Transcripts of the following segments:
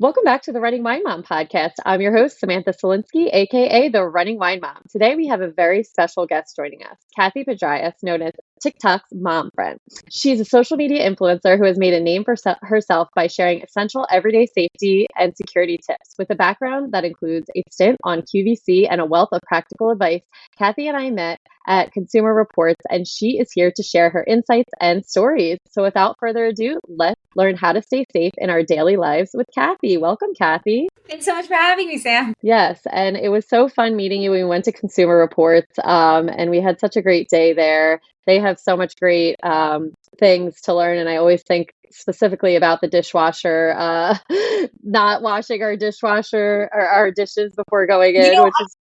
Welcome back to the Running Wine Mom podcast. I'm your host, Samantha Solinsky, aka the Running Wine Mom. Today we have a very special guest joining us, Cathy Pedrayes, known as TikTok's mom friend. She's a social media influencer who has made a name for herself by sharing essential everyday safety and security tips. With a background that includes a stint on QVC and a wealth of practical advice, Cathy and I met at Consumer Reports, and she is here to share her insights and stories. So without further ado, let's learn how to stay safe in our daily lives with Cathy. Welcome, Cathy. Thanks so much for having me, Sam. Yes, and it was so fun meeting you. We went to Consumer Reports, and we had such a great day there. They have so much great things to learn, and I always think specifically about the dishwasher, not washing our dishwasher or our dishes before going in, which is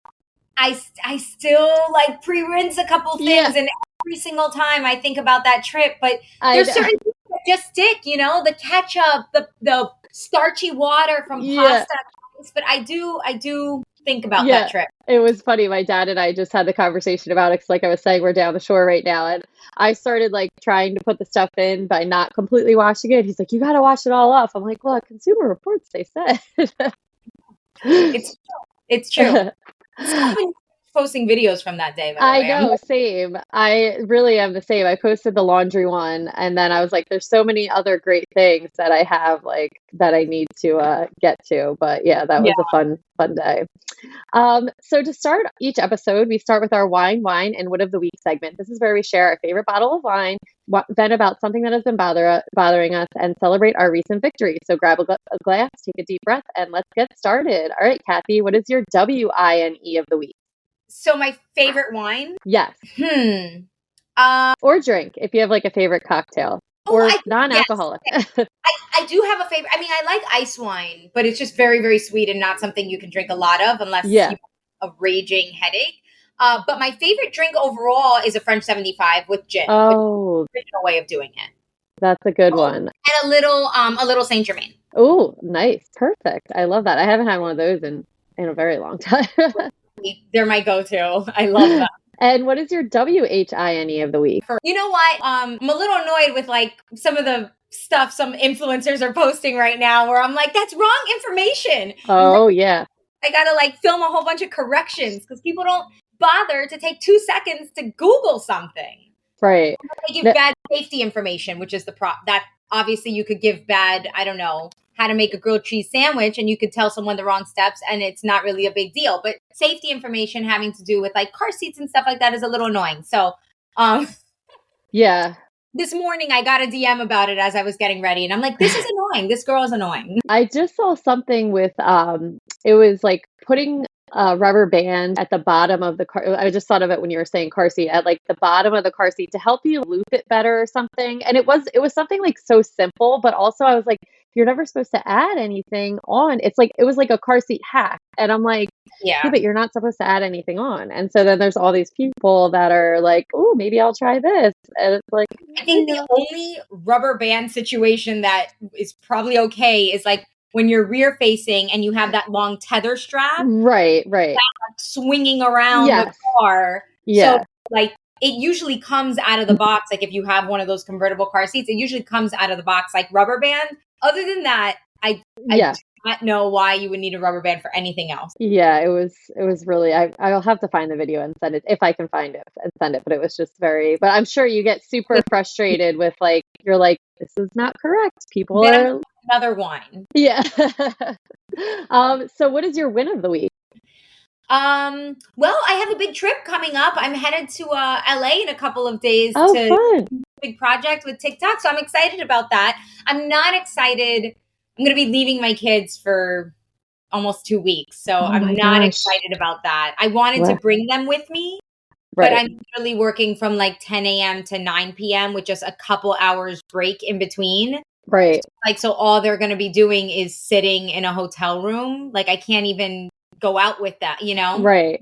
I still like pre-rinse a couple things, and every single time I think about that trip. But there's certain things that just stick, the ketchup, the starchy water from pasta. But I do think about that trip. It was funny. My dad and I just had the conversation about it. 'Cause like I was saying, we're down the shore right now, and I started like trying to put the stuff in by not completely washing it. He's like, "You got to wash it all off." I'm like, "Well, at Consumer Reports, they said." It's true. I've been posting videos from that day. I know, same. I really am the same. I posted the laundry one, and then I was like, there's so many other great things that I have like that I need to get to. But yeah, that was a fun day. So to start each episode, we start with our wine, and wit of the week segment. This is where we share our favorite bottle of wine, vent about something that has been bothering us, and celebrate our recent victory. So grab a glass, take a deep breath, and let's get started. All right, Cathy, what is your WINE of the week? So my favorite wine? Yes. Or drink, if you have like a favorite cocktail. Or non-alcoholic. Yes. I do have a favorite. I mean, I like ice wine, but it's just very, very sweet and not something you can drink a lot of unless you have a raging headache. But my favorite drink overall is a French 75 with gin. Oh, the original way of doing it. That's a good one. And a little Saint Germain. Oh, nice, perfect. I love that. I haven't had one of those in a very long time. They're my go-to. I love them. And what is your WHINE of the week? You know what? I'm a little annoyed with like some of the stuff some influencers are posting right now where I'm like, that's wrong information. Oh, yeah. I got to like film a whole bunch of corrections because people don't bother to take 2 seconds to Google something. Right. They give bad safety information, which is that obviously you could give bad, I don't know, how to make a grilled cheese sandwich, and you could tell someone the wrong steps and it's not really a big deal. But safety information having to do with like car seats and stuff like that is a little annoying. So, yeah. This morning I got a DM about it as I was getting ready, and I'm like, this is annoying. This girl is annoying. I just saw something with, it was like putting a rubber band at the bottom of the car. I just thought of it when you were saying car seat, at like the bottom of the car seat to help you loop it better or something. And it was something like so simple, but also I was like, you're never supposed to add anything on. It was like a car seat hack. And I'm like, yeah, but you're not supposed to add anything on. And so then there's all these people that are like, oh, maybe I'll try this. And it's like, I think the only rubber band situation that is probably okay is like when you're rear facing and you have that long tether strap. Right. Like swinging around the car. Yeah. So like it usually comes out of the box. Like if you have one of those convertible car seats, it usually comes out of the box like rubber band. Other than that, I do not know why you would need a rubber band for anything else. Yeah, it was really, I'll have to find the video and send it if I can find it and send it. But it was just but I'm sure you get super frustrated with like, you're like, this is not correct. People are another wine. Yeah. So what is your win of the week? Well, I have a big trip coming up. I'm headed to LA in a couple of days to fun. Do a big project with TikTok. So I'm excited about that. I'm not excited. I'm going to be leaving my kids for almost 2 weeks. So I'm not excited about that. I wanted to bring them with me, but I'm literally working from like 10 a.m. to 9 p.m. with just a couple hours break in between. Right. So all they're going to be doing is sitting in a hotel room. Like I can't even go out with that, Right.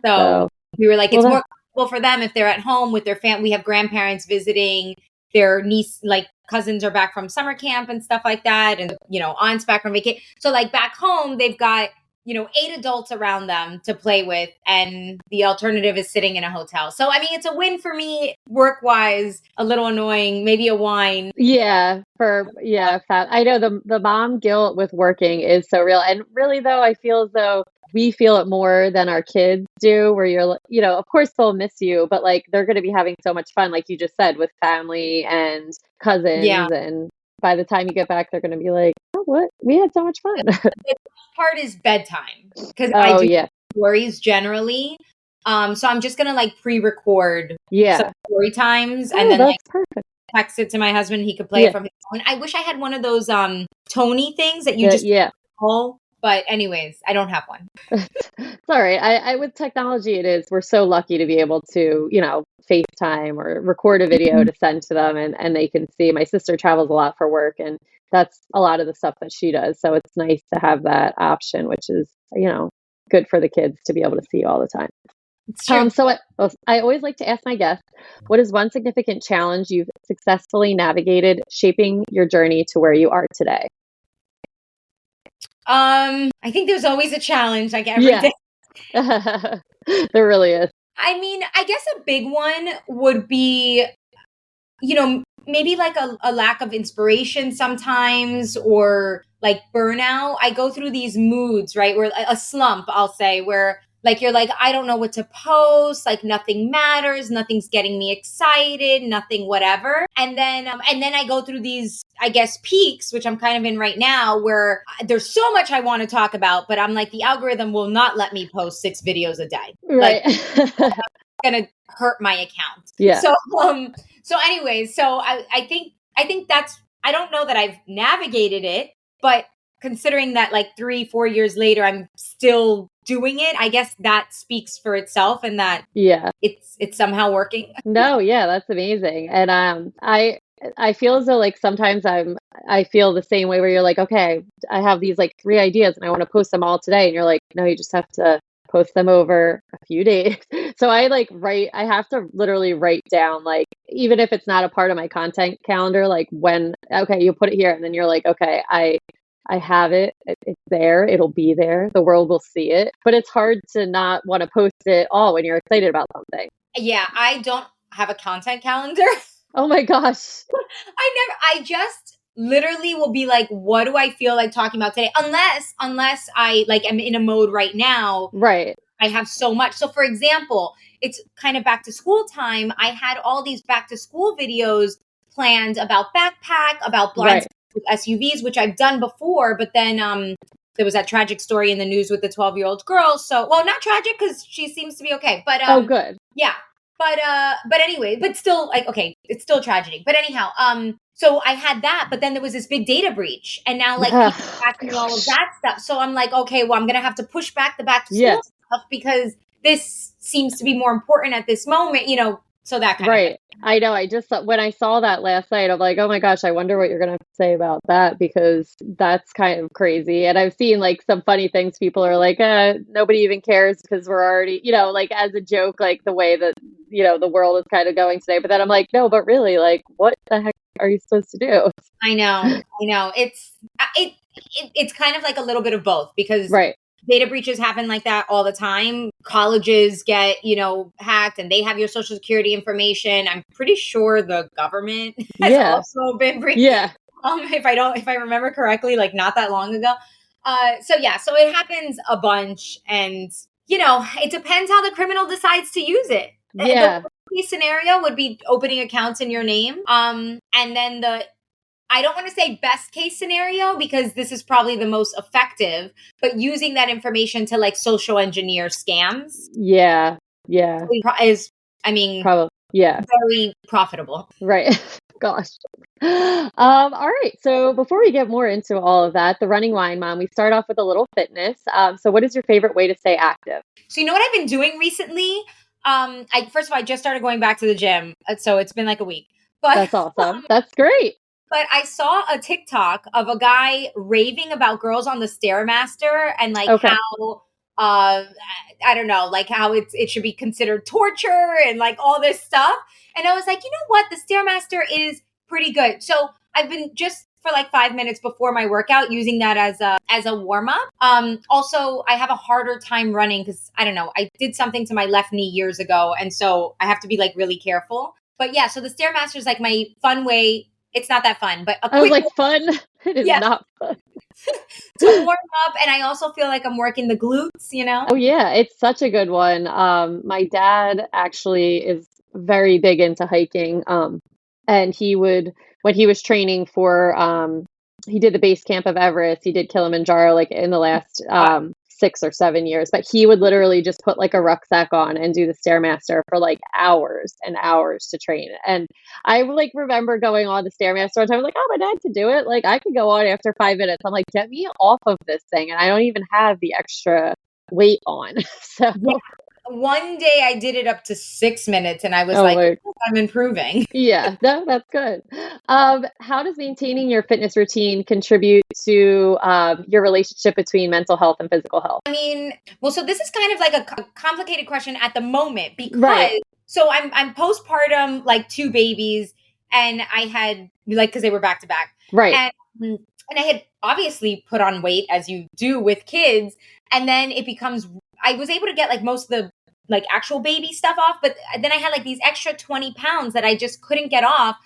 So we were like, it's more comfortable for them if they're at home with their family. We have grandparents visiting, their niece, like cousins are back from summer camp and stuff like that. And, aunts back from vacation. So like back home, they've got, 8 adults around them to play with, and the alternative is sitting in a hotel. So, I mean, it's a win for me work-wise, a little annoying, maybe a wine. Yeah, I know the mom guilt with working is so real. And really though, I feel as though we feel it more than our kids do, where of course they'll miss you, but like they're going to be having so much fun, like you just said, with family and Yeah. cousins. And by the time you get back, they're going to be like, oh, what? We had so much fun. The part is bedtime, because I Oh, do yeah. stories generally. So I'm just gonna like pre-record some Yeah. story times and Oh, then like that's perfect. text it to my husband. He could play it Yeah. from his phone. I wish I had one of those Tony things that you Yeah. just Yeah. call. But anyways, I don't have one. It's all right. With technology, we're so lucky to be able to, FaceTime or record a video Mhm. to send to them and they can see. My sister travels a lot for work and that's a lot of the stuff that she does. So it's nice to have that option, which is, good for the kids to be able to see all the time. It's true. I always like to ask my guests, what is one significant challenge you've successfully navigated shaping your journey to where you are today? I think there's always a challenge, like every Yeah, day. there really is. I mean, I guess a big one would be, maybe like a lack of inspiration sometimes, or like burnout. I go through these moods, right? Where a slump, I'll say, where like you're like, I don't know what to post, like nothing matters, nothing's getting me excited, nothing whatever. And then I go through these, I guess, peaks, which I'm kind of in right now, where there's so much I want to talk about, but I'm like, the algorithm will not let me post 6 videos a day. Like, Right. gonna hurt my account. Yeah. So anyways, so I think that's, I don't know that I've navigated it, but considering that like 3-4 years later I'm still doing it, I guess that speaks for itself, and that Yeah. it's somehow working. No, yeah, that's amazing. And I feel as though like sometimes I feel the same way where you're like, okay, I have these like 3 ideas and I want to post them all today. And you're like, no, you just have to post them over a few days. So I have to literally write down, like, even if it's not a part of my content calendar, like okay, you put it here and then you're like, okay, I have it. It's there. It'll be there. The world will see it. But it's hard to not want to post it all when you're excited about something. Yeah, I don't have a content calendar. Oh my gosh. I just literally will be like, what do I feel like talking about today? Unless I like am in a mode right now. Right. I have so much. So for example, it's kind of back to school time. I had all these back to school videos planned about backpack, about blind Right. spots with SUVs, which I've done before, but then there was that tragic story in the news with the 12-year-old girl. So, well, not tragic because she seems to be okay. But Oh, good. yeah. But anyway, but still, like, okay, it's still a tragedy. But anyhow, so I had that, but then there was this big data breach, and now like people Oh, are asking all of gosh. that stuff. So I'm like, okay, well, I'm gonna have to push back the back to Yeah. school stuff because this seems to be more important at this moment, so that kind of thing. Right. I know. When I saw that last night, I'm like, oh my gosh, I wonder what you're going to say about that because that's kind of crazy. And I've seen like some funny things. People are like, nobody even cares because we're already, like as a joke, like the way that, the world is kind of going today. But then I'm like, no, but really, like, what the heck are you supposed to do? I know. It's kind of like a little bit of both, because Right. data breaches happen like that all the time. Colleges get, hacked, and they have your social security information. I'm pretty sure the government has Yeah. also been breached. Yeah. If I remember correctly, like not that long ago. So it happens a bunch, and it depends how the criminal decides to use it. Yeah. The worst case scenario would be opening accounts in your name. And then I don't want to say best case scenario because this is probably the most effective, but using that information to like social engineer scams Yeah. Yeah. is, I mean, Probably. Yeah. very profitable. Right. Gosh. All right. So before we get more into all of that, the Running Wine Mom, we start off with a little fitness. So what is your favorite way to stay active? So you know what I've been doing recently? First of all, I just started going back to the gym, so it's been like a week. But That's awesome. That's great. But I saw a TikTok of a guy raving about girls on the Stairmaster, and like Okay. how I don't know, like how it should be considered torture and like all this stuff. And I was like, you know what? The Stairmaster is pretty good. So I've been just for like 5 minutes before my workout, using that as a warm up. Also, I have a harder time running because I don't know, I did something to my left knee years ago, and so I have to be like really careful. But yeah, so the Stairmaster is like my fun way. It's not that fun, but a I was quick like, fun? It is yeah not fun. to warm up, and I also feel like I'm working the glutes. Oh yeah, it's such a good one. My dad actually is very big into hiking. And he would, when he was training for, he did the base camp of Everest, he did Kilimanjaro like in the last 6 or 7 years, but he would literally just put like a rucksack on and do the Stairmaster for like hours and hours to train. And I like remember going on the Stairmaster one time, I was like, oh, my dad could do it. Like I could go on after 5 minutes. I'm like, get me off of this thing. And I don't even have the extra weight on. So Yeah. One day I did it up to 6 minutes, and I was oh like, my, "Oh, I'm improving." yeah, no, that's good. How does maintaining your fitness routine contribute to your relationship between mental health and physical health? I mean, well, so this is kind of like a complicated question at the moment Right, because so I'm postpartum, like two babies, and I had like because they were back to back, right, and and I had obviously put on weight as you do with kids, and then it becomes I was able to get like most of the like actual baby stuff off, but then I had like these extra 20 pounds that I just couldn't get off,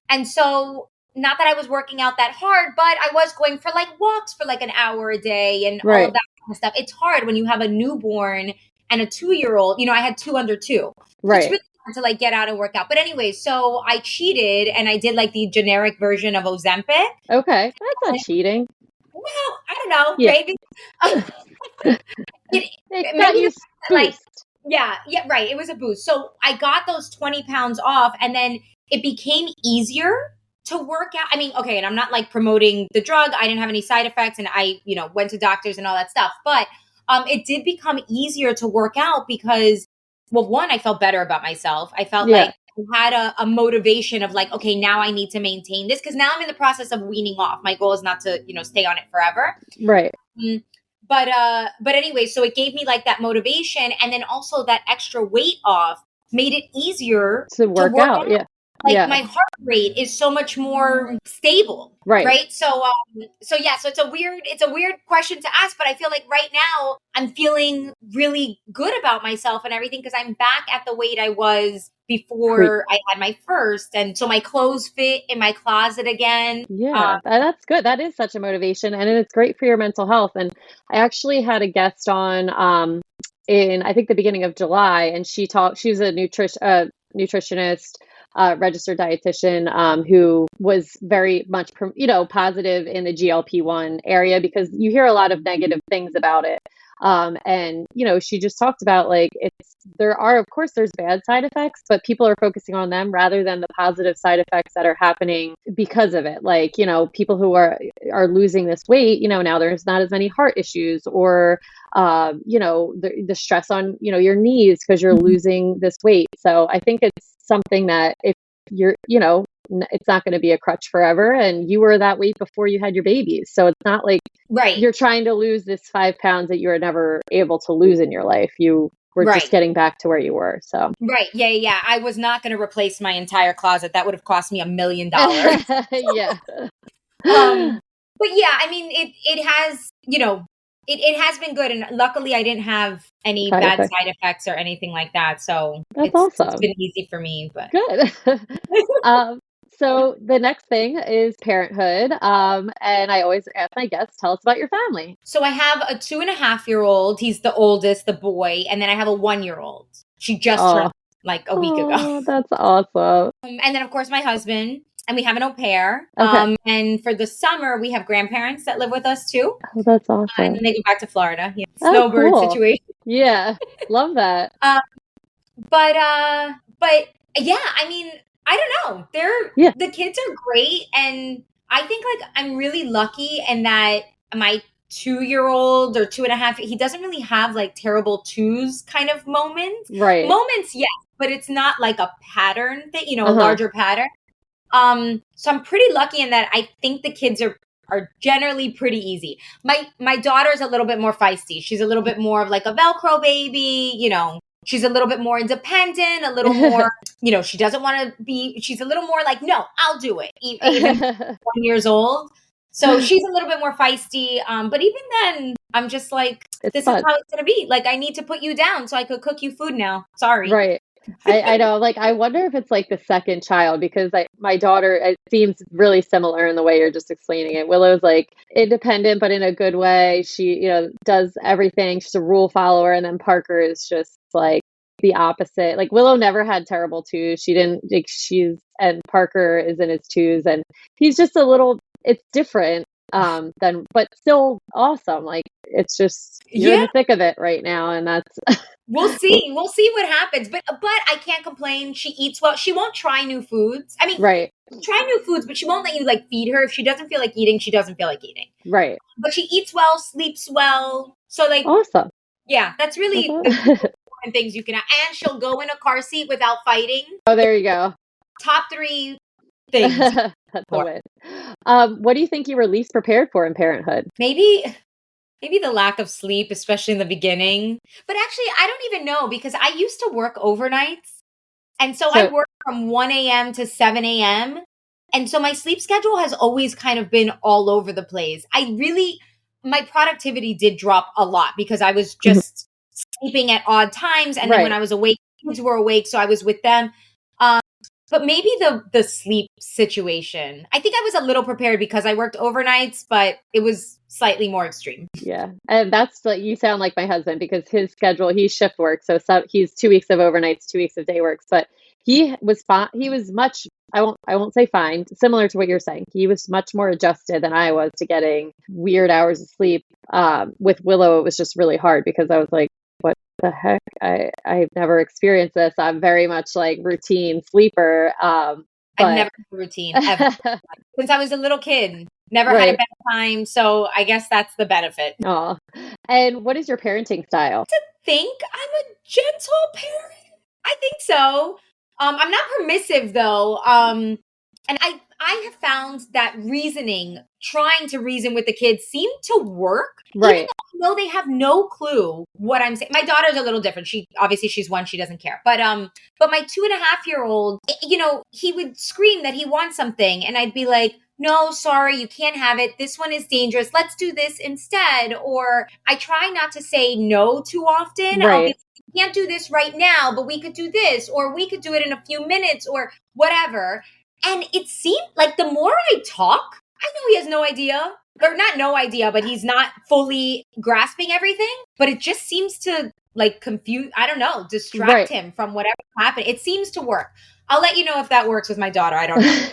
and so not that I was working out that hard, but I was going for like walks for like an hour a day and all of right, that kind of stuff. It's hard when you have a newborn and a 2-year-old. You know, I had two under two. So it's right. really hard to like get out and work out. But anyway, so I cheated and I did like the generic version of Ozempic. Okay, that's not And, cheating. well, I don't know, Yeah, maybe. it, it got maybe you the fact that, like, boost. yeah, right. It was a boost. So I got those 20 pounds off, and then it became easier to work out. I mean, okay, and I'm not like promoting the drug. I didn't have any side effects, and I, went to doctors and all that stuff. But it did become easier to work out because, well, one, I felt better about myself. I felt Yeah, like I had a motivation of like, okay, now I need to maintain this because now I'm in the process of weaning off. My goal is not to, stay on it forever. right. Mm, but anyway, so it gave me like that motivation, and then also that extra weight off made it easier To to work work out. out. Yeah, Like yeah, my heart rate is so much more stable, right. right? So yeah, so it's a weird question to ask, but I feel like right now I'm feeling really good about myself and everything because I'm back at the weight I was Pre before I had my first, and so my clothes fit in my closet again. Yeah, that's good. That is such a motivation, and it's great for your mental health. And I actually had a guest on in I think the beginning of July, and she talked. She's a nutritionist, registered dietitian, who was very much positive in the GLP-1 area because you hear a lot of negative things about it. And she just talked about like there are, of course, there's bad side effects, but people are focusing on them rather than the positive side effects that are happening because of it. Like, people who are losing this weight, now there's not as many heart issues or the stress on, your knees because you're losing this weight. So I think it's something that if you're, it's not going to be a crutch forever. And you were that weight before you had your babies. So it's not like Right, you're trying to lose this 5 pounds that you were never able to lose in your life. You were just right. getting back to where you were. So, Right. Yeah. I was not going to replace my entire closet. That would have cost me $1 million. yeah. Um, but yeah, I mean, it has, it has been good, and luckily I didn't have any Side bad effects. side effects or anything like that. So That's it's awesome. been easy for me. But Good. um, so the next thing is parenthood. And I always ask my guests, tell us about your family. so I have a 2.5-year-old. He's the oldest, the boy, and then I have a 1-year-old. She just turned Oh, like a week ago. oh, that's awesome. And then of course my husband, and we have an au pair. Okay. And for the summer we have grandparents that live with us too. Oh, that's And awesome. then they go back to Florida. Oh, Snowbird cool. situation. Yeah. Love that. Um, but yeah, I mean, I don't know. Yeah. The kids are great, and I think like I'm really lucky in that my 2-year-old or 2.5, he doesn't really have like terrible twos kind of moments. Right. Moments, yes, but it's not like a pattern thing, a Uh-huh. larger pattern. So I'm pretty lucky in that I think the kids are generally pretty easy. My daughter's a little bit more feisty. She's a little bit more of like a Velcro baby, she's a little bit more independent, a little more, she doesn't want to be, she's a little more like, no, I'll do it, even 1 years old. So she's a little bit more feisty. But even then, I'm just like, this is how it's going to be. Like, I need to put you down so I could cook you food now. Sorry. Right. I know, like, I wonder if it's like the second child because my daughter, it seems really similar in the way you're just explaining it. Willow's like independent, but in a good way. She, does everything. She's a rule follower. And then Parker is just like the opposite. Like Willow never had terrible twos. She didn't like and Parker is in his twos and he's just it's different but still awesome. Like it's just you're in the thick of it right now and that's We'll see what happens, but I can't complain. She eats well. She won't try new foods. I mean, right. Try new foods, but she won't let you like feed her. If she doesn't feel like eating, she doesn't feel like eating. Right. But she eats well, sleeps well. So like awesome. Yeah, that's really the important things you can have. And she'll go in a car seat without fighting. Oh, there you go. Top 3 things. That's a win. What do you think you were least prepared for in parenthood? Maybe the lack of sleep, especially in the beginning. But actually, I don't even know because I used to work overnights. And so I worked from 1 a.m. to 7 a.m. And so my sleep schedule has always kind of been all over the place. My productivity did drop a lot because I was just sleeping at odd times. And then when I was awake, kids were awake. So I was with them. But maybe the sleep situation. I think I was a little prepared because I worked overnights, but it was slightly more extreme. Yeah. And that's like, you sound like my husband because his schedule, he's shift work. So he's 2 weeks of overnights, 2 weeks of day works, but he was fine. He was much, I won't say fine, similar to what you're saying. He was much more adjusted than I was to getting weird hours of sleep. With Willow, it was just really hard because I was like, what the heck? I've never experienced this. I'm very much like routine sleeper. I've never had a routine ever. Since I was a little kid. Never had a bedtime. So I guess that's the benefit. Oh. And what is your parenting style? To think I'm a gentle parent. I think so. I'm not permissive though. And I have found that trying to reason with the kids seem to work. Right. Even though they have no clue what I'm saying. My daughter's a little different. She's 1, she doesn't care. But my 2.5-year-old, he would scream that he wants something. And I'd be like, no, sorry, you can't have it. This one is dangerous. Let's do this instead. Or I try not to say no too often. Right. I'll be like, you can't do this right now, but we could do this, or we could do it in a few minutes or whatever. And it seemed like the more I talk, I know he has no idea, or not no idea, but he's not fully grasping everything. But it just seems to like confuse, I don't know, distract him from whatever happened. It seems to work. I'll let you know if that works with my daughter. I don't know.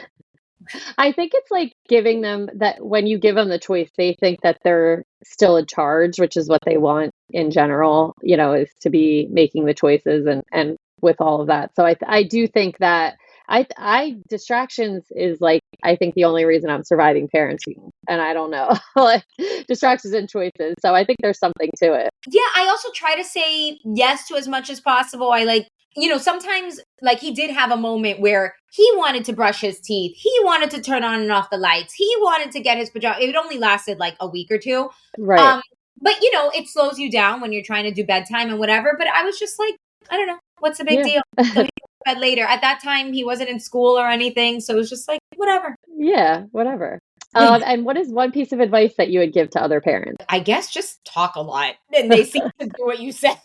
I think it's like giving them that when you give them the choice, they think that they're still in charge, which is what they want in general, is to be making the choices and with all of that. So I do think that I distractions is like, I think the only reason I'm surviving parenting, and I don't know, like distractions and choices. So I think there's something to it. Yeah. I also try to say yes to as much as possible. I like, sometimes like he did have a moment where he wanted to brush his teeth. He wanted to turn on and off the lights. He wanted to get his pajamas. It only lasted like a week or two. Right. But it slows you down when you're trying to do bedtime and whatever. But I was just like, I don't know. What's the big deal? He'll go to bed later. At that time, he wasn't in school or anything. So it was just like, whatever. Yeah, whatever. And what is one piece of advice that you would give to other parents? I guess just talk a lot. And they seem to do what you say.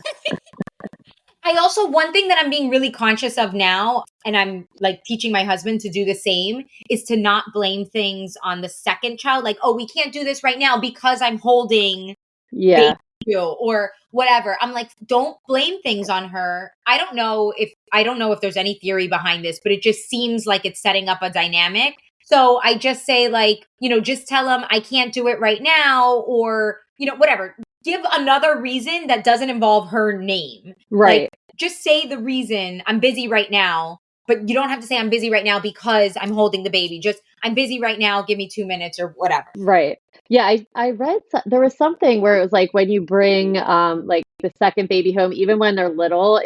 I also, one thing that I'm being really conscious of now, and I'm like teaching my husband to do the same, is to not blame things on the second child. Like, oh, we can't do this right now because I'm holding baby or whatever. I'm like, don't blame things on her. I don't know if there's any theory behind this, but it just seems like it's setting up a dynamic. So I just say like, just tell him I can't do it right now or, whatever. Give another reason that doesn't involve her name. Right. Like, just say the reason I'm busy right now, but you don't have to say I'm busy right now because I'm holding the baby. Just I'm busy right now. Give me 2 minutes or whatever. Right. Yeah. I read there was something where it was like when you bring like the second baby home, even when they're little,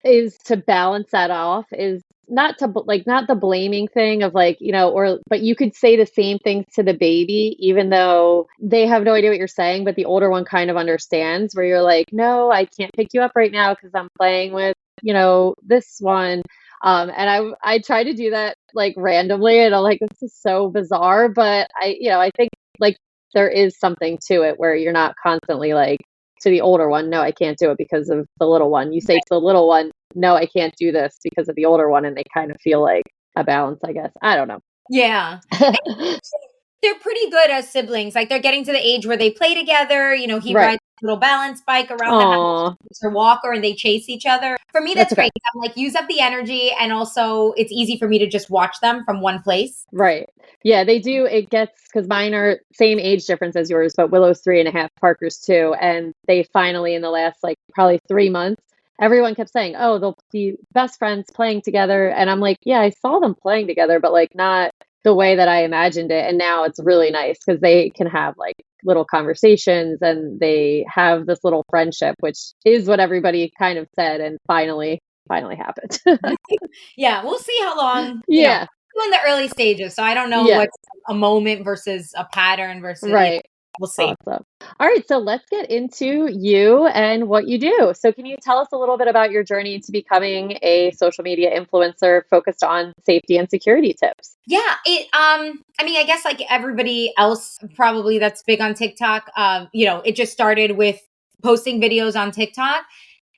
is to balance that off is not to not the blaming thing of like, but you could say the same things to the baby, even though they have no idea what you're saying, but the older one kind of understands where you're like, no, I can't pick you up right now because I'm playing with, this one. And I try to do that like randomly and I'm like, this is so bizarre, but I think like there is something to it where you're not constantly like to the older one, no, I can't do it because of the little one. You say to the little one, no, I can't do this because of the older one, and they kind of feel like a balance, I guess. I don't know. Yeah. They're pretty good as siblings. Like they're getting to the age where they play together. He Right. rides a little balance bike around the house, or walker, and they chase each other. For me, that's okay. great. I'm like, use up the energy, and also it's easy for me to just watch them from one place. Right. Yeah, they do. It gets because mine are same age difference as yours, but Willow's 3.5, Parker's 2, and they finally in the last like probably 3 months, everyone kept saying, "Oh, they'll be best friends playing together," and I'm like, "Yeah, I saw them playing together, but like not the way that I imagined it." And now it's really nice because they can have like little conversations and they have this little friendship, which is what everybody kind of said, and finally happened. Yeah, we'll see how long. Yeah. Still in the early stages, so I don't know Yeah. what's a moment versus a pattern versus. Right. We'll see. Awesome. All right, so let's get into you and what you do. So can you tell us a little bit about your journey to becoming a social media influencer focused on safety and security tips? Yeah, I mean, I guess like everybody else probably that's big on TikTok, it just started with posting videos on TikTok.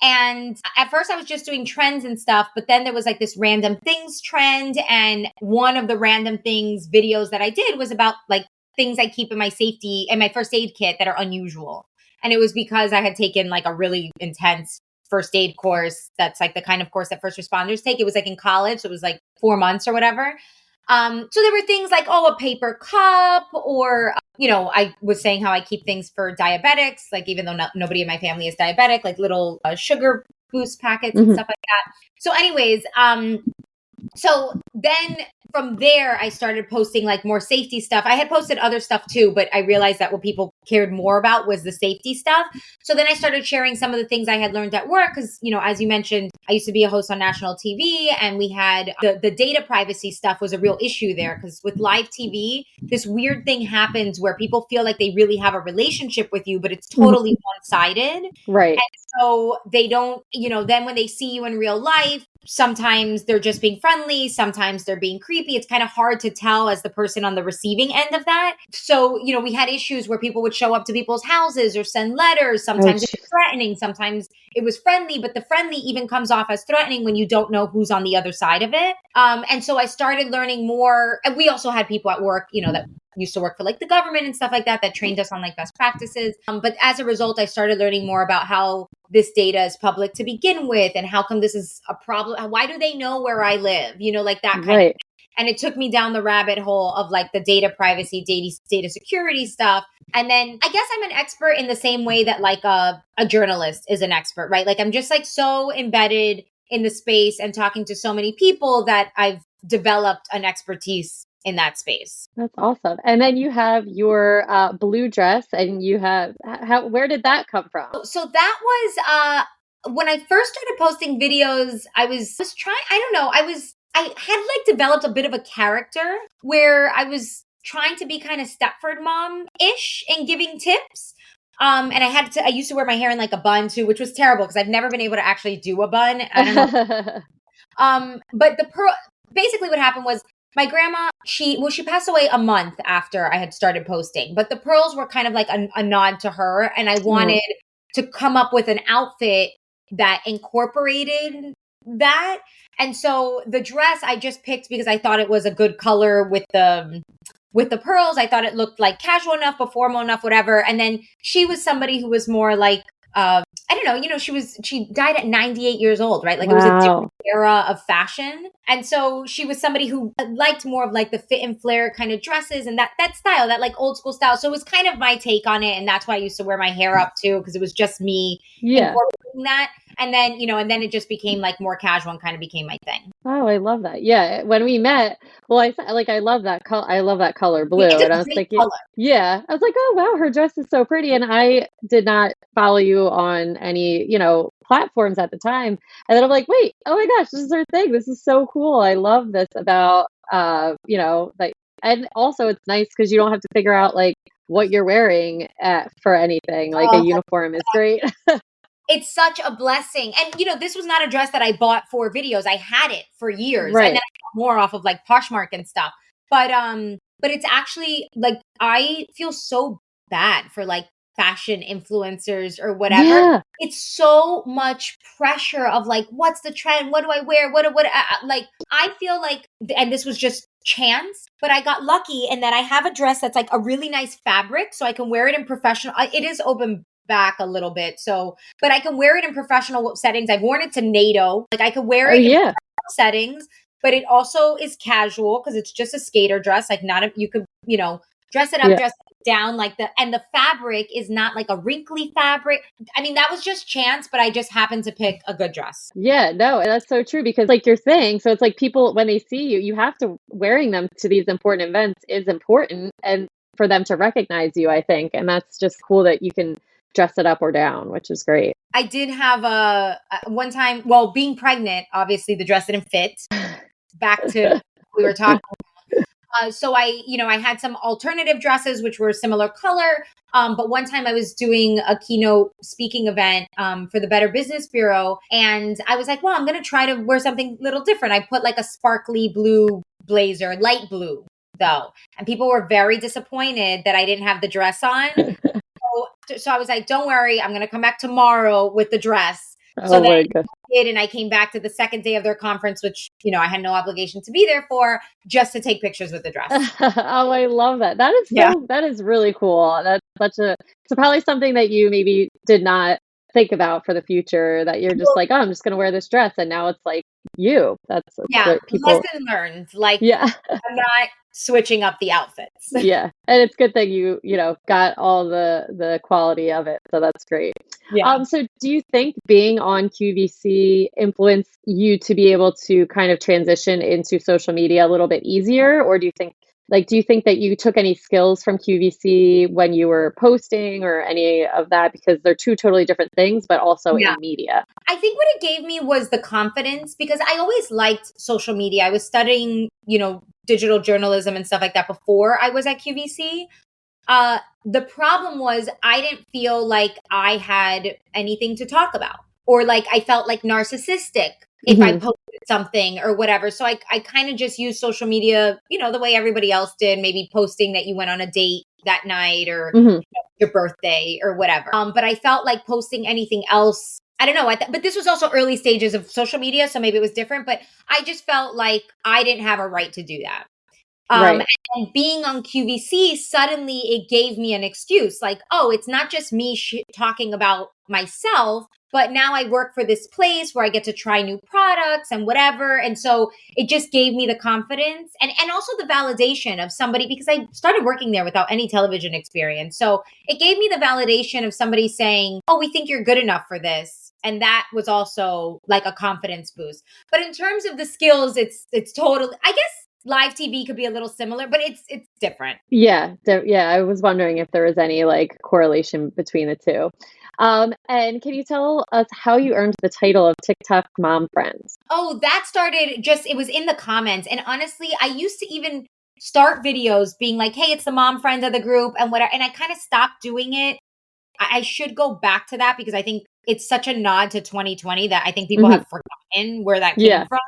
And at first I was just doing trends and stuff, but then there was like this random things trend. And one of the random things videos that I did was about like things I keep in my safety and my first aid kit that are unusual. And it was because I had taken like a really intense first aid course. That's like the kind of course that first responders take. It was like in college. So it was like 4 months or whatever. So there were things like, a paper cup, or, I was saying how I keep things for diabetics, like even though nobody in my family is diabetic, like little sugar boost packets and stuff like that. So anyways, so then from there, I started posting like more safety stuff. I had posted other stuff too, but I realized that what people cared more about was the safety stuff. So then I started sharing some of the things I had learned at work. Cause, as you mentioned, I used to be a host on national TV, and we had the data privacy stuff was a real issue there. Cause with live TV, this weird thing happens where people feel like they really have a relationship with you, but it's totally one-sided. Right. And so they don't, then when they see you in real life, sometimes they're just being friendly. Sometimes they're being creepy. It's kind of hard to tell as the person on the receiving end of that. So, we had issues where people would show up to people's houses or send letters. Sometimes it was threatening. Sometimes it was friendly, but the friendly even comes off as threatening when you don't know who's on the other side of it. And so I started learning more. And we also had people at work, that used to work for like the government and stuff like that trained us on like best practices. But as a result, I started learning more about how this data is public to begin with, and how come this is a problem. Why do they know where I live? Like that kind of thing. And it took me down the rabbit hole of like the data privacy, data security stuff. And then I guess I'm an expert in the same way that like a journalist is an expert, right? Like I'm just like so embedded in the space and talking to so many people that I've developed an expertise in that space. That's awesome. And then you have your blue dress, and you have where did that come from? So that was when I first started posting videos, I was trying, I don't know, I had like developed a bit of a character where I was trying to be kind of Stepford mom-ish and giving tips. And I used to wear my hair in like a bun too, which was terrible because I've never been able to actually do a bun. I don't know. But basically what happened was my grandma, she passed away a month after I had started posting, but the pearls were kind of like a nod to her. And I wanted to come up with an outfit that incorporated that. And so the dress I just picked because I thought it was a good color with the pearls. I thought it looked like casual enough, but formal enough, whatever. And then she was somebody who was more like, I don't know, she died at 98 years old, right? Like it was a different era of fashion. And so she was somebody who liked more of like the fit and flare kind of dresses and that style, that like old school style. So it was kind of my take on it. And that's why I used to wear my hair up too, because it was just me incorporating that. And then, and then it just became like more casual and kind of became my thing. Oh, I love that. Yeah, when we met, well, I said, like, I love that color blue, It's and a I was great thinking, color. yeah, I was like, "Oh, wow, her dress is so pretty," and I did not follow you on any, platforms at the time, and then I'm like, "Wait, oh my gosh, this is her thing. This is so cool. I love this about, like," and also it's nice because you don't have to figure out, like, what you're wearing for anything, like, a Oh, uniform is great. it's such a blessing. And this was not a dress that I bought for videos. I had it for years. And then Right. I got more off of like Poshmark and stuff. But it's actually like I feel so bad for like fashion influencers or whatever. Yeah. It's so much pressure of like what's the trend? What do I wear? Like I feel like and this was just chance, but I got lucky in that I have a dress that's like a really nice fabric so I can wear it in professional. It is open back a little bit. So, but I can wear it in professional settings. I've worn it to NATO. Like I could wear Oh, it in yeah. settings, but it also is casual because it's just a skater dress. Like not a, you could, dress it up, Yeah. dress it down and the fabric is not like a wrinkly fabric. I mean, that was just chance, but I just happened to pick a good dress. Yeah, no, that's so true because like you're saying, so it's like people when they see you, you have to wearing them to these important events is important and for them to recognize you, I think. And that's just cool that you can dress it up or down, which is great. I did have a one time, well, being pregnant, obviously the dress didn't fit. Back to we were talking. So I had some alternative dresses which were similar color. But one time I was doing a keynote speaking event for the Better Business Bureau, and I was like, well, I'm gonna try to wear something a little different. I put like a sparkly blue blazer, light blue though, and people were very disappointed that I didn't have the dress on. So I was like, don't worry, I'm gonna come back tomorrow with the dress. So Oh then my I god. did, and I came back to the second day of their conference, which I had no obligation to be there for, just to take pictures with the dress. Oh, I love that. Yeah. That is really cool. That's such a so probably something that you maybe did not think about for the future that you're just Well, like, "Oh, I'm just gonna wear this dress," and now it's like you. That's yeah. what people Lesson learned. Like yeah. I'm not switching up the outfits. Yeah, and it's good that you got all the quality of it, so that's great. Yeah. So do you think being on QVC influenced you to be able to kind of transition into social media a little bit easier, or do you think that you took any skills from QVC when you were posting or any of that because they're two totally different things, but also Yeah. in media? I think what it gave me was the confidence because I always liked social media. I was studying, digital journalism and stuff like that before I was at QVC. The problem was I didn't feel like I had anything to talk about or like I felt like narcissistic if I Mhm. posted something or whatever. So I kind of just used social media, the way everybody else did, maybe posting that you went on a date that night or Mhm. your birthday or whatever. But I felt like posting anything else. I don't know. But this was also early stages of social media. So maybe it was different, but I just felt like I didn't have a right to do that. Right. And being on QVC, suddenly it gave me an excuse like, oh, it's not just me talking about myself, but now I work for this place where I get to try new products and whatever. And so it just gave me the confidence and also the validation of somebody because I started working there without any television experience. So it gave me the validation of somebody saying, oh, we think you're good enough for this. And that was also like a confidence boost. But in terms of the skills, it's totally, I guess, live TV could be a little similar, but it's different. Yeah, yeah, I was wondering if there was any, like, correlation between the 2. And can you tell us how you earned the title of TikTok mom friends? Oh, that started it was in the comments. And honestly, I used to even start videos being like, hey, it's the mom friends of the group and whatever. And I kind of stopped doing it. I should go back to that because I think it's such a nod to 2020 that I think people Mhm. have forgotten where that came Yeah. from.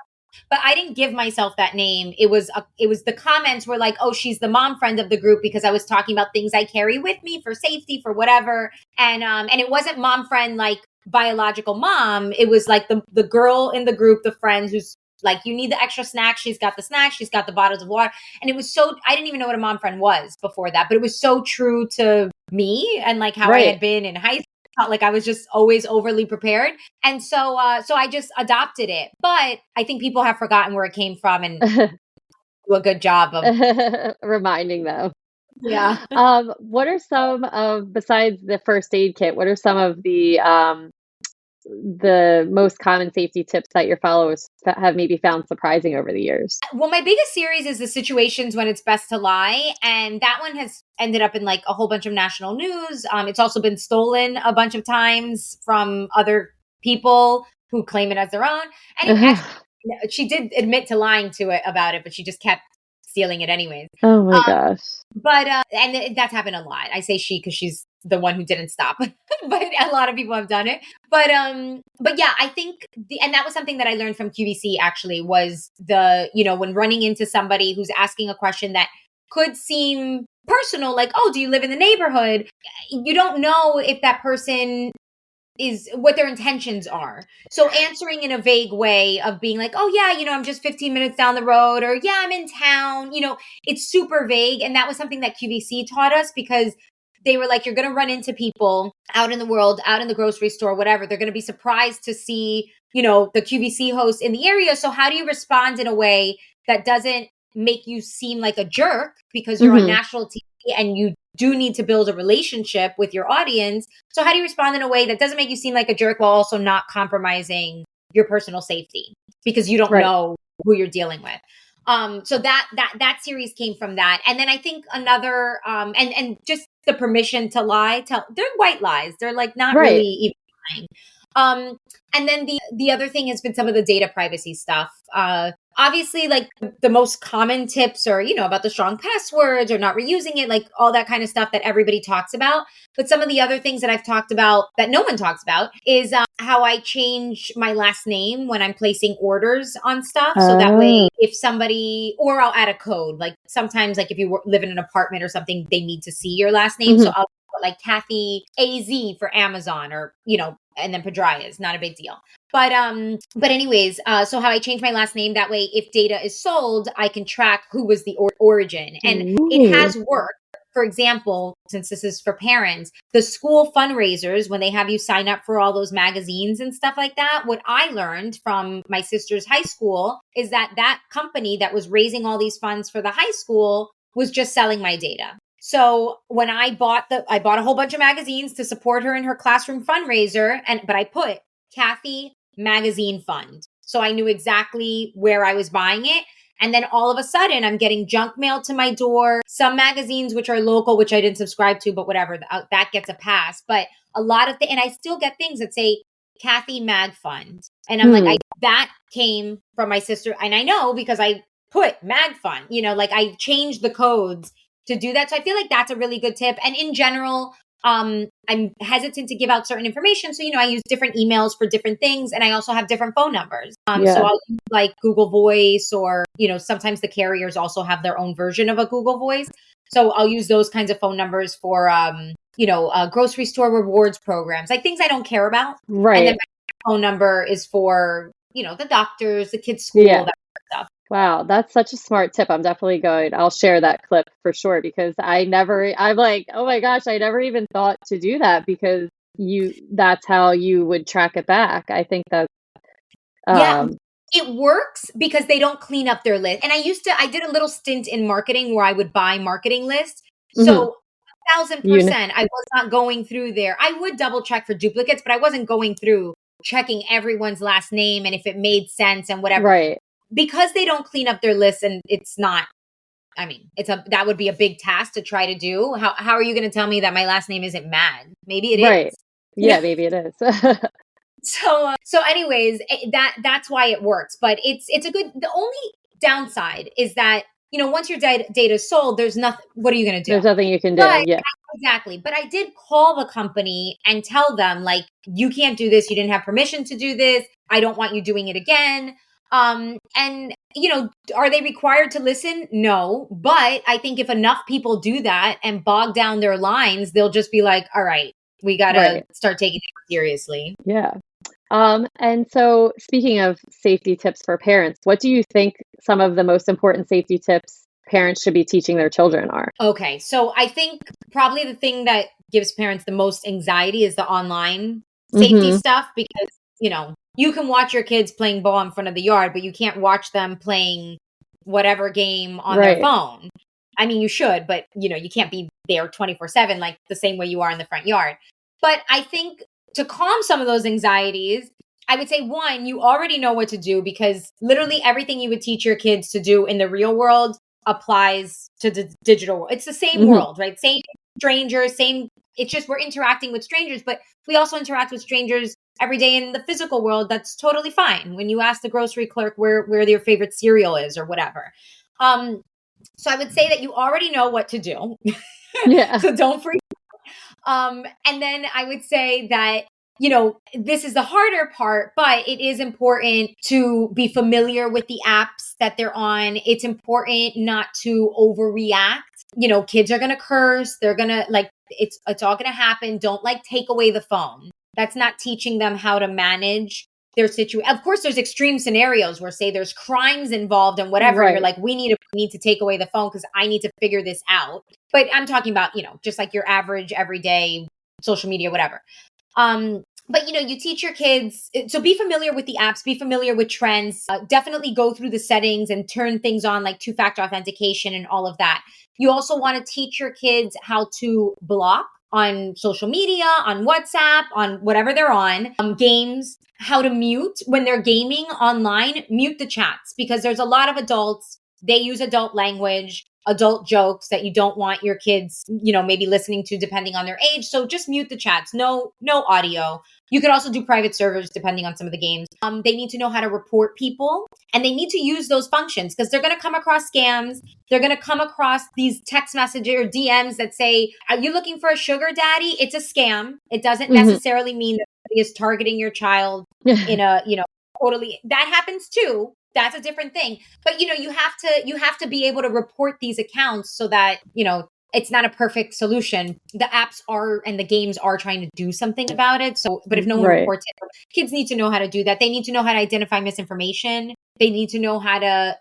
But I didn't give myself that name. It was the comments were like, "Oh, she's the mom friend of the group" because I was talking about things I carry with me for safety, for whatever. And it wasn't mom friend like biological mom. It was like the girl in the group, the friend who's like, you need the extra snack. She's got the snack. She's got the bottles of water. And it was I didn't even know what a mom friend was before that, but it was so true to me and like how I Right. had been in high school. Felt like I was just always overly prepared. And so I just adopted it. But I think people have forgotten where it came from and do a good job of Reminding them. yeah. What are some of besides the first aid kit, what are some of the, the most common safety tips that your followers have maybe found surprising over the years? Well, my biggest series is the situations when it's best to lie. And that one has ended up in like a whole bunch of national news. It's also been stolen a bunch of times from other people who claim it as their own. Anyway, actually, she did admit to lying to it about it, but she just kept stealing it anyways. Oh my gosh. But and that's happened a lot. I say she because she's the one who didn't stop, but a lot of people have done it. But yeah, I think and that was something that I learned from QVC actually was when running into somebody who's asking a question that could seem personal, like, oh, do you live in the neighborhood? You don't know if that person is what their intentions are. So answering in a vague way of being like, oh yeah, I'm just 15 minutes down the road, or yeah, I'm in town, it's super vague. And that was something that QVC taught us because they were like, you're going to run into people out in the world, out in the grocery store, whatever. They're going to be surprised to see, the QVC host in the area. So how do you respond in a way that doesn't make you seem like a jerk because you're on national TV and you do need to build a relationship with your audience? So how do you respond in a way that doesn't make you seem like a jerk while also not compromising your personal safety because you don't know who you're dealing with? So that series came from that. And then I think another, and just the permission to lie, they're white lies. They're like not really even lying. And then the other thing has been some of the data privacy stuff. Obviously, like the most common tips are, about the strong passwords or not reusing it, like all that kind of stuff that everybody talks about. But some of the other things that I've talked about that no one talks about is how I change my last name when I'm placing orders on stuff. So that way, if somebody, or I'll add a code, like sometimes like if you live in an apartment or something, they need to see your last name. So I'll put like Cathy AZ for Amazon or, and then Pedrayes, not a big deal. But anyways, so how I changed my last name, that way if data is sold, I can track who was the origin. And it has worked. For example, since this is for parents, the school fundraisers, when they have you sign up for all those magazines and stuff like that, what I learned from my sister's high school is that company that was raising all these funds for the high school was just selling my data. So when I bought a whole bunch of magazines to support her in her classroom fundraiser, but I put Cathy Magazine Fund. So I knew exactly where I was buying it. And then all of a sudden I'm getting junk mail to my door, some magazines, which are local, which I didn't subscribe to, but whatever, that gets a pass. But a lot of and I still get things that say Cathy Mag Fund. And I'm like, that came from my sister. And I know because I put Mag Fund, like I changed the codes to do that. So I feel like that's a really good tip. And in general, I'm hesitant to give out certain information. So, I use different emails for different things. And I also have different phone numbers. So I'll use like Google Voice or, sometimes the carriers also have their own version of a Google Voice. So I'll use those kinds of phone numbers for, grocery store rewards programs, like things I don't care about. Right. And then my phone number is for, the doctors, the kids' school, that kind of stuff. Wow, that's such a smart tip. I'll share that clip for sure because I'm like, oh my gosh, I never even thought to do that because that's how you would track it back. I think that it works because they don't clean up their list. And I did a little stint in marketing where I would buy marketing lists. So 1,000%, I was not going through there. I would double check for duplicates, but I wasn't going through checking everyone's last name and if it made sense and whatever. Right. Because they don't clean up their lists and it's not, that would be a big task to try to do. How are you going to tell me that my last name isn't Mad? Maybe it is. Yeah, maybe it is. So anyways, that's why it works, but it's a good, the only downside is that, once your data is sold, there's nothing, what are you going to do? There's nothing you can do. Yeah. Exactly. But I did call the company and tell them like, you can't do this. You didn't have permission to do this. I don't want you doing it again. And are they required to listen? No, but I think if enough people do that and bog down their lines, they'll just be like, all right, we got to start taking it seriously. Yeah. And so speaking of safety tips for parents, what do you think some of the most important safety tips parents should be teaching their children are? Okay. So I think probably the thing that gives parents the most anxiety is the online safety stuff because, you can watch your kids playing ball in front of the yard, but you can't watch them playing whatever game on their phone. I mean, you should, but you can't be there 24/7, like the same way you are in the front yard. But I think to calm some of those anxieties, I would say, one, you already know what to do, because literally everything you would teach your kids to do in the real world applies to the digital world. It's the same world, right? Same strangers, same. It's just we're interacting with strangers, but we also interact with strangers every day in the physical world. That's totally fine. When you ask the grocery clerk where your favorite cereal is or whatever. So I would say that you already know what to do. Yeah. So don't freak. And then I would say that, this is the harder part, but it is important to be familiar with the apps that they're on. It's important not to overreact. Kids are going to curse. They're going to it's all going to happen. Don't take away the phone. That's not teaching them how to manage their situation. Of course, there's extreme scenarios where, say, there's crimes involved and whatever. Right. You're like, we need to take away the phone because I need to figure this out. But I'm talking about, just like your average everyday social media, whatever. But you teach your kids, so be familiar with the apps, be familiar with trends, definitely go through the settings and turn things on like 2-factor authentication and all of that. You also want to teach your kids how to block on social media, on WhatsApp, on whatever they're on, games, how to mute when they're gaming online, mute the chats, because there's a lot of adults, they use adult language, adult jokes that you don't want your kids, maybe listening to depending on their age. So just mute the chats, no audio. You could also do private servers depending on some of the games. They need to know how to report people, and they need to use those functions because they're going to come across scams. They're going to come across these text messages or DMs that say, are you looking for a sugar daddy? It's a scam. It doesn't necessarily mean that somebody is targeting your child in a, totally. That happens too. That's a different thing. But, you have to be able to report these accounts so that, it's not a perfect solution. The apps are, and the games are trying to do something about it. So, but if no one reports it, kids need to know how to do that. They need to know how to identify misinformation. They need to know how to,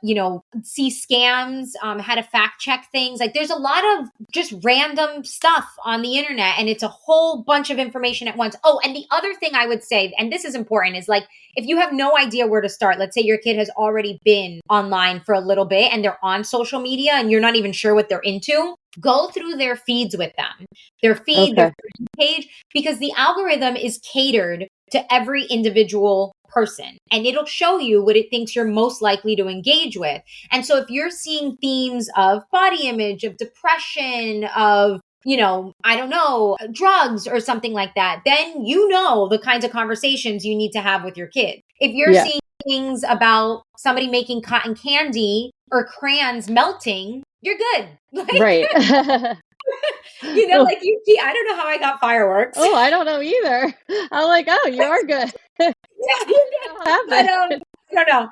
see scams, how to fact check things. Like there's a lot of just random stuff on the internet, and it's a whole bunch of information at once. Oh, and the other thing I would say, and this is important, is if you have no idea where to start, let's say your kid has already been online for a little bit and they're on social media and you're not even sure what they're into, go through their feeds with them, their feed, their page, because the algorithm is catered to every individual person and it'll show you what it thinks you're most likely to engage with. And so if you're seeing themes of body image, of depression, of I don't know, drugs or something like that, then the kinds of conversations you need to have with your kid. If you're seeing things about somebody making cotton candy or crayons melting, you're good. Right. I don't know how I got fireworks. Oh, I don't know either. I'm like, oh, you are good. Yeah, but I don't know.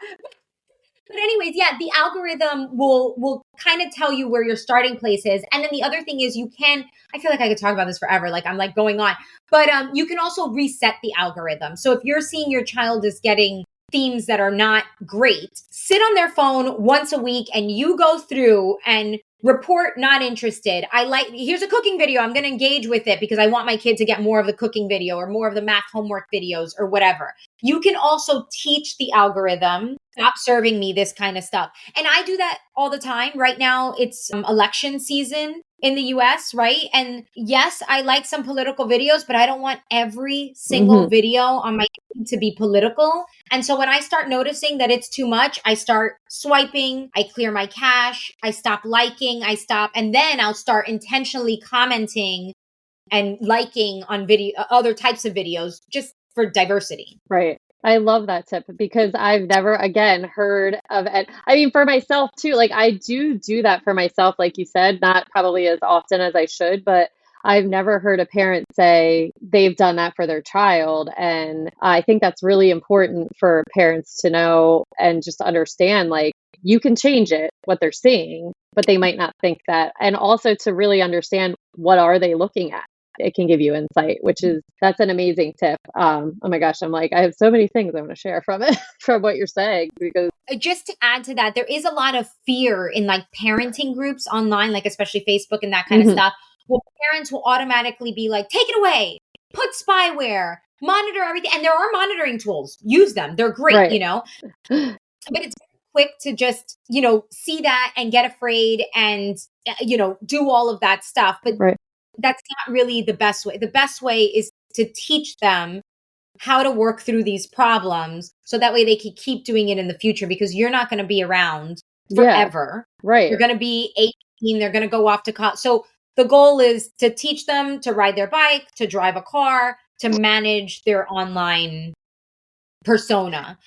But anyways, the algorithm will kind of tell you where your starting place is. And then the other thing is I feel like I could talk about this forever. I'm going on, but you can also reset the algorithm. So if you're seeing your child is getting themes that are not great, sit on their phone once a week and you go through and report not interested. Here's a cooking video. I'm going to engage with it because I want my kid to get more of the cooking video or more of the math homework videos or whatever. You can also teach the algorithm, stop serving me this kind of stuff. And I do that all the time. Right now, it's election season in the US, right? And yes, I like some political videos, but I don't want every single video on my feed to be political. And so when I start noticing that it's too much, I start swiping, I clear my cache, I stop liking, and then I'll start intentionally commenting and liking on other types of videos just for diversity. Right. I love that tip because I've never, again, heard of it. I mean, for myself too, I do that for myself, like you said, not probably as often as I should, but I've never heard a parent say they've done that for their child. And I think that's really important for parents to know and just understand, you can change it, what they're seeing, but they might not think that. And also to really understand what are they looking at. It can give you insight, that's an amazing tip. Oh my gosh, I have so many things I want to share from it, from what you're saying, because just to add to that, there is a lot of fear in parenting groups online, especially Facebook and that kind of stuff. Well, parents will automatically be like, take it away, put spyware, monitor everything. And there are monitoring tools, use them. They're great, but it's quick to just, see that and get afraid and, do all of that stuff. But that's not really the best way. The best way is to teach them how to work through these problems so that way they can keep doing it in the future, because you're not going to be around forever. Right. You're going to be 18. They're going to go off to college. So the goal is to teach them to ride their bike, to drive a car, to manage their online persona.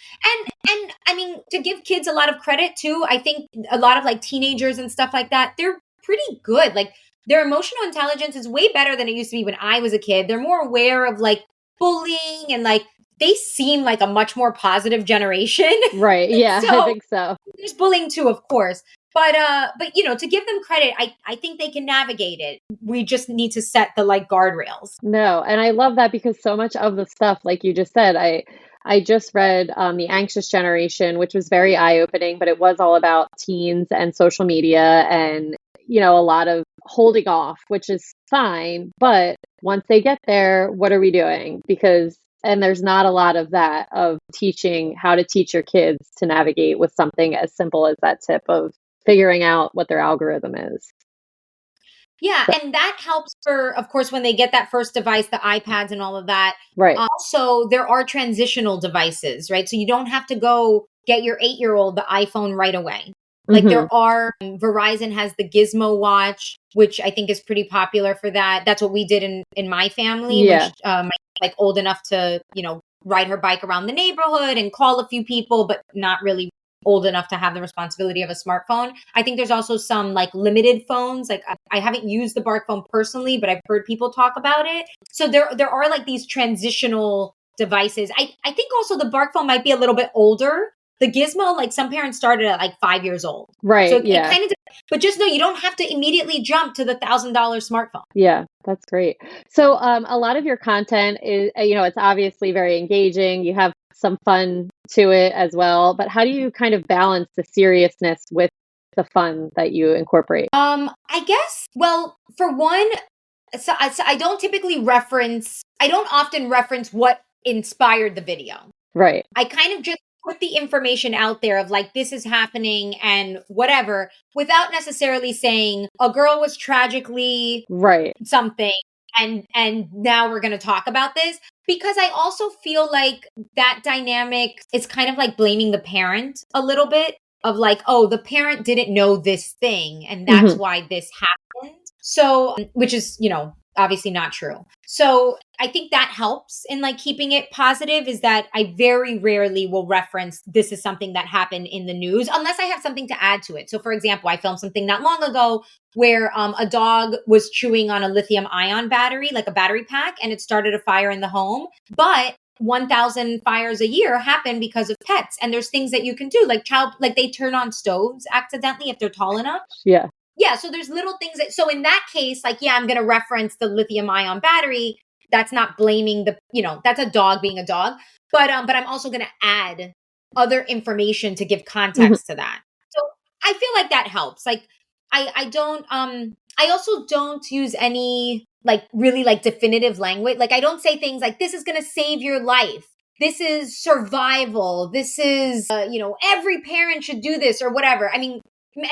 And I mean, to give kids a lot of credit too, I think a lot of like teenagers and stuff like that, they're pretty good. Like their emotional intelligence is way better than it used to be when I was a kid. They're more aware of like bullying, and like they seem like a much more positive generation. Right. Yeah, So I think so. there's bullying too, of course. But you know, to give them credit, I think they can navigate it. We just need to set the like guardrails. No, and I love that because so much of the stuff, like you just said, I just read The Anxious Generation, which was very eye-opening, but it was all about teens and social media and, you know, a lot of holding off, which is fine, but once they get there, what are we doing? Because and there's not a lot of that, of teaching how to teach your kids to navigate with something as simple as that tip of figuring out what their algorithm is. Yeah, So, and that helps for, of course, when they get that first device, the iPads and all of that. right. Also, there are transitional devices, right? So you don't have to go get your 8-year-old the iPhone right away. Like Hmm. there are, Verizon has the Gizmo watch, which I think is pretty popular for that. That's what we did in my family when Yeah. my like old enough to, you know, ride her bike around the neighborhood and call a few people, but not really old enough to have the responsibility of a smartphone. I think there's also some like limited phones. Like I haven't used the Bark phone personally, but I've heard people talk about it. So there are like these transitional devices. I think also the Bark phone might be a little bit older. The Gizmo, like some parents started at like 5 years old. So Right. it Yeah. kind of, but just know you don't have to immediately jump to the $1,000 smartphone. Yeah, that's great. So, a lot of your content is, you know, it's obviously very engaging. You have some fun to it as well, but how do you kind of balance the seriousness with the fun that you incorporate? I guess, well, for one, so I don't typically reference, I don't often reference what inspired the video. Right. I kind of just put the information out there of like, this is happening and whatever, without necessarily saying a girl was tragically Right. something and now we're going to talk about this, because I also feel like that dynamic is kind of like blaming the parent a little bit, of like, oh, the parent didn't know this thing and that's Hmm. why this happened. So, which is, you know, obviously not true. So I think that helps in like keeping it positive, is that I very rarely will reference this is something that happened in the news unless I have something to add to it. So for example, I filmed something not long ago where a dog was chewing on a lithium ion battery, like a battery pack, and it started a fire in the home. But 1,000 fires a year happen because of pets. And there's things that you can do, like they turn on stoves accidentally if they're tall enough. Yeah. Yeah, so there's little things that, so in that case, like, yeah, I'm going to reference the lithium ion battery. That's not blaming the, you know, that's a dog being a dog. But I'm also going to add other information to give Hmm. context to that. So I feel like that helps. Like I don't, I also don't use any like really like definitive language. Like I don't say things like, this is going to save your life. This is survival. This is, you know, every parent should do this or whatever. I mean,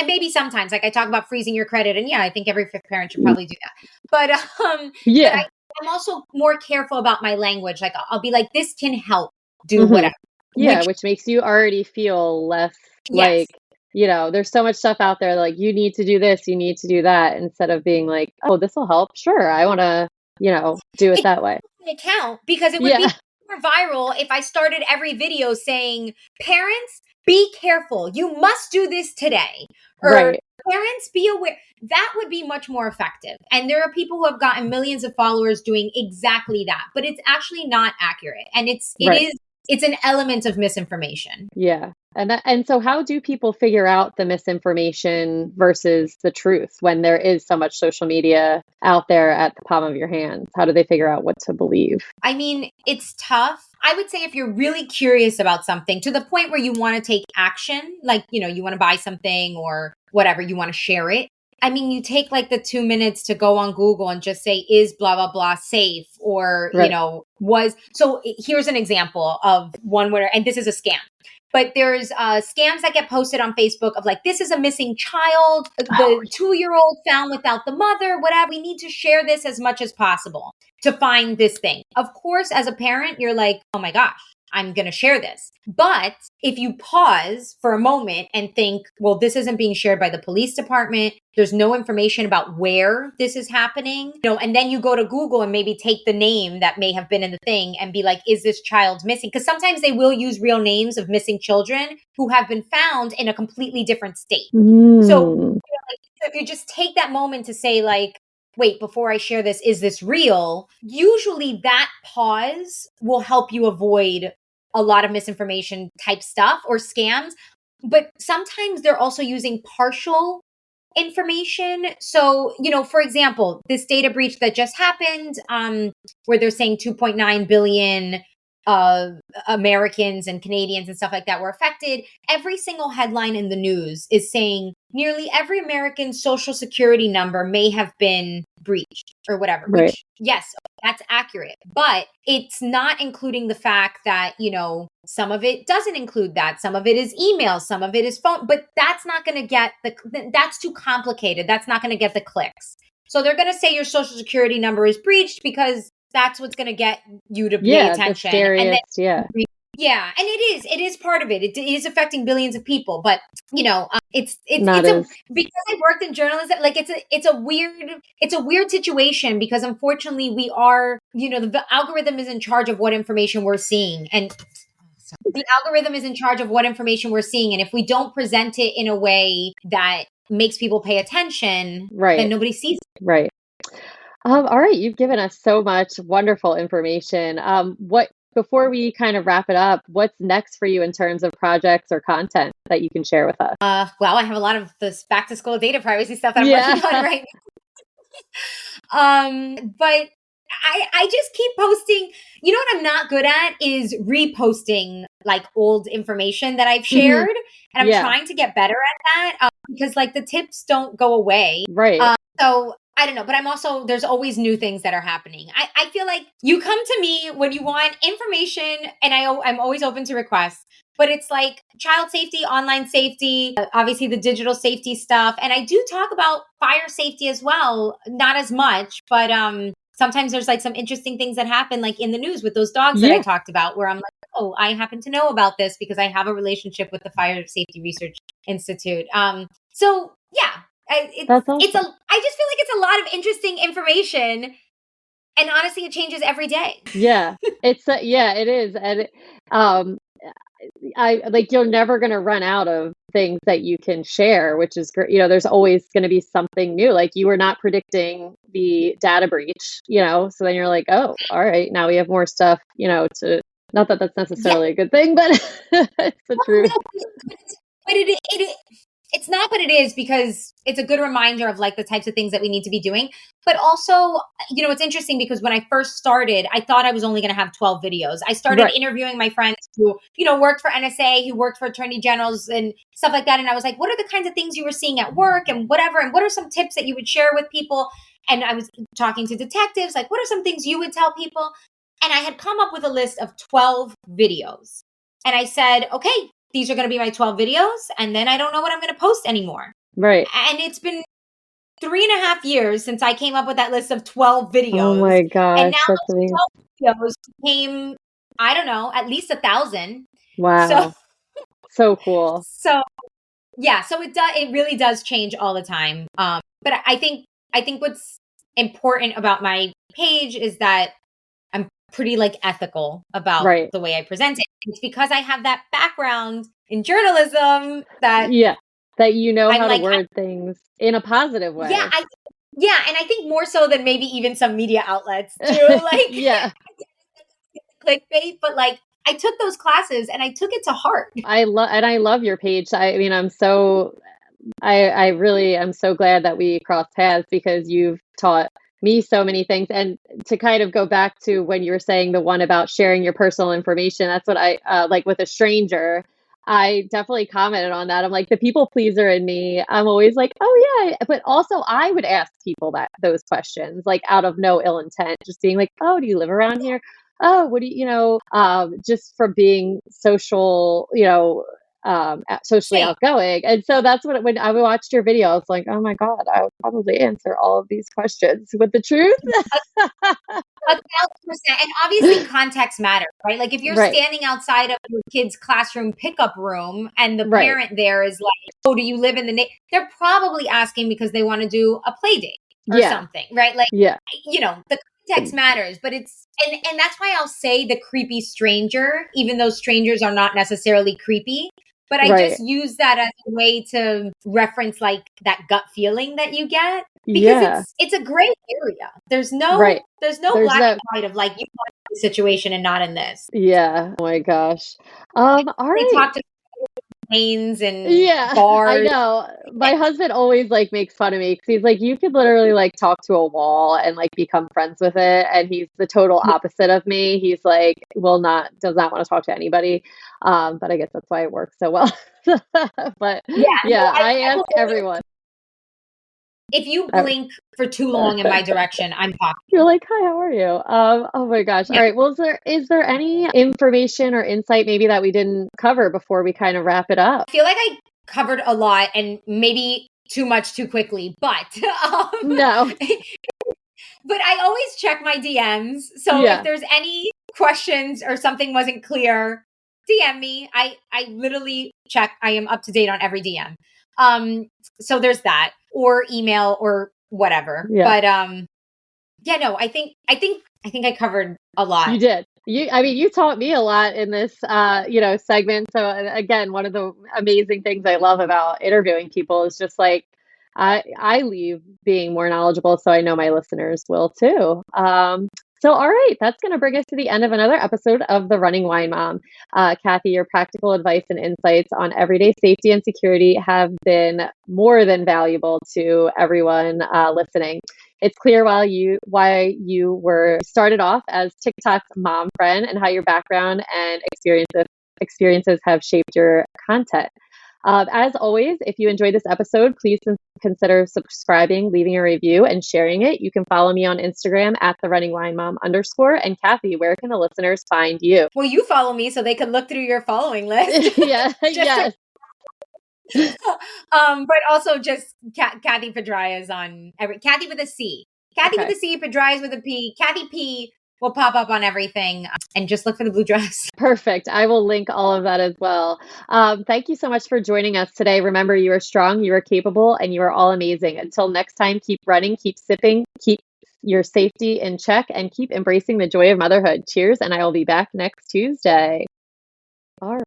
maybe sometimes, like I talk about freezing your credit, and yeah, I think every fifth parent should probably do that. But Yeah. I'm also more careful about my language. Like I'll be like, this can help do Hmm. whatever. Yeah, Which which makes you already feel less yes, like, you know, there's so much stuff out there like you need to do this, you need to do that, instead of being like, oh, this will help. Sure, I want to, you know, do it it that way. doesn't count, because it would be Yeah. more viral if I started every video saying, parents, be careful. You must do this today. Or Right. parents, be aware. That would be much more effective. And there are people who have gotten millions of followers doing exactly that, but it's actually not accurate. And Right. it's an element of misinformation. Yeah. And so how do people figure out the misinformation versus the truth when there is so much social media out there at the palm of your hands? How do they figure out what to believe? I mean, it's tough. I would say if you're really curious about something to the point where you want to take action, like, you know, you want to buy something or whatever, you want to share it. I mean, you take like the 2 minutes to go on Google and just say, is blah, blah, blah safe? Or, you Right. know, here's an example of one where, and this is a scam. but there's scams that get posted on Facebook of like, this is a missing child, the 2-year-old found without the mother, whatever. We need to share this as much as possible to find this thing. Of course, as a parent, you're like, oh my gosh, I'm going to share this. But if you pause for a moment and think, well, this isn't being shared by the police department, there's no information about where this is happening, and then you go to Google and maybe take the name that may have been in the thing and be like, is this child missing? Because sometimes they will use real names of missing children who have been found in a completely different state. So if you just take that moment to say like, wait, before I share this, is this real? Usually that pause will help you avoid a lot of misinformation type stuff or scams. But sometimes they're also using partial information. So, for example, this data breach that just happened, where they're saying 2.9 billion Americans and Canadians and stuff like that were affected. Every single headline in the news is saying nearly every American's social security number may have been breached or whatever, which, yes, that's accurate. But it's not including the fact that, some of it doesn't include that. Some of it is email, some of it is phone, but that's not going to get that's too complicated. That's not going to get the clicks. So they're going to say your social security number is breached because that's what's going to get you to pay attention. And then, and it is part of it. It is affecting billions of people, but because I worked in journalism, like it's a weird situation because unfortunately we are, the algorithm is in charge of what information we're seeing, and the algorithm is in charge of what information we're seeing. And if we don't present it in a way that makes people pay attention, then nobody sees it. Right. All right. You've given us so much wonderful information. Before we kind of wrap it up, what's next for you in terms of projects or content that you can share with us? Well, I have a lot of this back to school data privacy stuff that I'm working on right now. But I just keep posting. What I'm not good at is reposting like old information that I've shared. And I'm trying to get better at that because like the tips don't go away. Right. So I don't know, but there's always new things that are happening. I feel like you come to me when you want information and I'm always open to requests, but it's like child safety, online safety, obviously the digital safety stuff. And I do talk about fire safety as well, not as much, but sometimes there's like some interesting things that happen like in the news with those dogs that I talked about where I'm like, oh, I happen to know about this because I have a relationship with the Fire Safety Research Institute. So yeah. I just feel like it's a lot of interesting information, and honestly, it changes every day. Yeah, it is, and I like you're never going to run out of things that you can share, which is great. There's always going to be something new. Like you were not predicting the data breach, so then you're like, oh, all right, now we have more stuff, to not that that's necessarily a good thing, but it's the truth. But it's not, but it is because it's a good reminder of like the types of things that we need to be doing. But also, it's interesting because when I first started, I thought I was only going to have 12 videos. I started interviewing my friends who, worked for NSA, who worked for attorney generals and stuff like that. And I was like, what are the kinds of things you were seeing at work and whatever? And what are some tips that you would share with people? And I was talking to detectives, like, what are some things you would tell people? And I had come up with a list of 12 videos. And I said, okay, these are going to be my 12 videos. And then I don't know what I'm going to post anymore. Right. And it's been 3.5 years since I came up with that list of 12 videos. Oh my gosh. And now those 12 videos became, I don't know, at least 1,000. Wow. So cool. So yeah, so it really does change all the time. But I think what's important about my page is that I'm pretty like ethical about the way I present it. It's because I have that background in journalism that how to word things in a positive way. Yeah, and I think more so than maybe even some media outlets too. Like clickbait, but like I took those classes and I took it to heart. I love your page. I mean, I'm so glad that we crossed paths because you've taught me so many things. And to kind of go back to when you were saying the one about sharing your personal information, that's what I like with a stranger. I definitely commented on that. I'm like the people pleaser in me. I'm always like, oh yeah, but also I would ask people those questions like out of no ill intent, just being like, oh, do you live around here? oh, what do just from being social, socially Same. outgoing. And so that's when I watched your video, I was like, oh my God, I would probably answer all of these questions with the truth. 1,000%. And obviously context matters, right? Like if you're Right. standing outside of your kid's classroom pickup room and the Right. parent there is like, oh, do you live in they're probably asking because they want to do a play date or Yeah. something, right? Like, Yeah. the context matters, but and that's why I'll say the creepy stranger, even though strangers are not necessarily creepy. But I Right. just use that as a way to reference like that gut feeling that you get because Yeah. it's a gray area. There's no Right. there's no There's black no and white of like you want this situation and not in this. Yeah. Oh my gosh. All They right. talk to lanes and Yeah, I bars. know. My husband always like makes fun of me because he's like, you could literally like talk to a wall and like become friends with it. And he's the total opposite of me. He's like, does not want to talk to anybody. But I guess that's why it works so well. But Yeah, no, yeah, I I ask will always, everyone. if you Uh, blink for too long in my direction, I'm You're talking. like, hi, how are you? Oh my gosh. All Yeah. right. Well, is there any information or insight maybe that we didn't cover before we kind of wrap it up? I feel like I covered a lot and maybe too much too quickly, but No. but I always check my DMs. So if Yeah. there's any questions or something wasn't clear, DM me. I literally check. I am up to date on every DM. So there's that, or email or whatever. Yeah. But yeah, no, I think I covered a lot. You did. You taught me a lot in this, segment. So again, one of the amazing things I love about interviewing people is just like I leave being more knowledgeable, so I know my listeners will too. So all right, that's going to bring us to the end of another episode of The Running Wine Mom. Cathy, your practical advice and insights on everyday safety and security have been more than valuable to everyone listening. It's clear why you were started off as TikTok's mom friend and how your background and experiences have shaped your content. As always, if you enjoyed this episode, please consider subscribing, leaving a review, and sharing it. You can follow me on Instagram at @therunningwinemom_. And Cathy, where can the listeners find you? Well, you follow me so they can look through your following list. Yeah, Just yes. but also just Cathy Pedrayes on every Cathy with a C. Cathy Okay. with a C, Pedrayes with a P. Cathy P will pop up on everything. And just look for the blue dress. Perfect. I will link all of that as well. Thank you so much for joining us today. Remember, you are strong, you are capable, and you are all amazing. Until next time, keep running, keep sipping, keep your safety in check, and keep embracing the joy of motherhood. Cheers, and I will be back next Tuesday. All right.